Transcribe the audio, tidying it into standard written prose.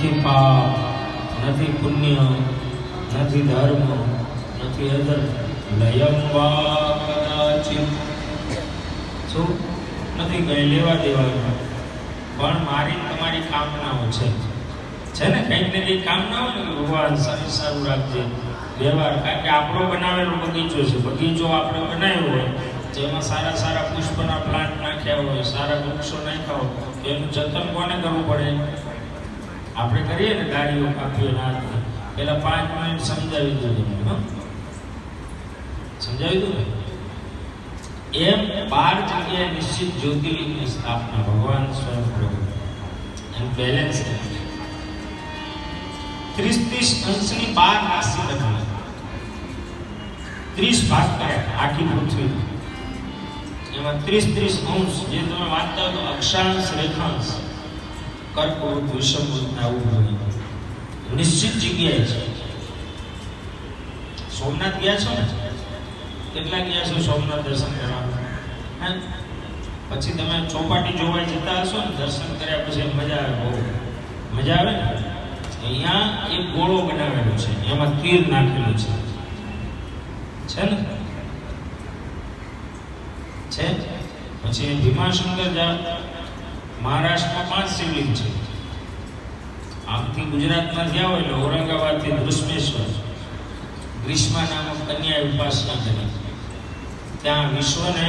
નથી પાપ, નથી પુણ્ય, નથી ધર્મ, નથી અધર્મ. લયમ વા કદાચિત, શું નથી કઈ લેવા દેવાનું, પણ મારી તમારી કામનાઓ છે ને કંઈક ને કંઈક કામનાઓ ને ભગવાન શરીર સારું રાખજે, વ્યવહાર. કારણ કે આપણો બનાવેલો બગીચો છે, બગીચો આપણે બનાવ્યો હોય જેમાં સારા સારા પુષ્પના પ્લાન્ટ નાખ્યા હોય, સારા વૃક્ષો નાખ્યા હોય, એનું જતન કોને કરવું પડે? આપણે કરીએ ને, ગાડીઓ કાપીએ ના પેલા 5 મિનિટ સમજાવી દઉં તમને. સમજાવી દઉં ને એમ 12 જગ્યાએ નિશ્ચિત જ્યોતિર્લિંગની સ્થાપના ભગવાન સ્વયં પ્રભુ એન્ડ બેલેન્સ 30 અંશની 12 રાશિ બનાવી 30 ભાગ કર્યા આખી પૃથ્વી. એમાં 30 અંશ જે તમે વાંચતા હો તો અક્ષાંશ, રેખાંશ, કર્કવૃત, વિષમવૃત આવું હોય નિશ્ચિત જગ્યાએ છે. સોમનાથ ગયા છો ને? કેટલા ગયા છો સોમનાથ દર્શન કરવા? પછી તમે ચોપાટી જોવા જતા હશો ને, દર્શન કર્યા પછી મજા આવે, બહુ મજા આવે ને. અહીંયા એક ગોળો બનાવેલો છે, એમાં તીર નાખેલું છે ને છે. પછી ભીમાશંકર મહારાષ્ટ્રમાં 5 શિવલિંગ છે. આમથી ગુજરાતમાં ગયા હોય એટલે ઔરંગાબાદથી દૃષ્મેશ્વર, ગ્રીષ્મા નામક કન્યાએ ઉપાસના કરી. ત્યાં વિશ્વને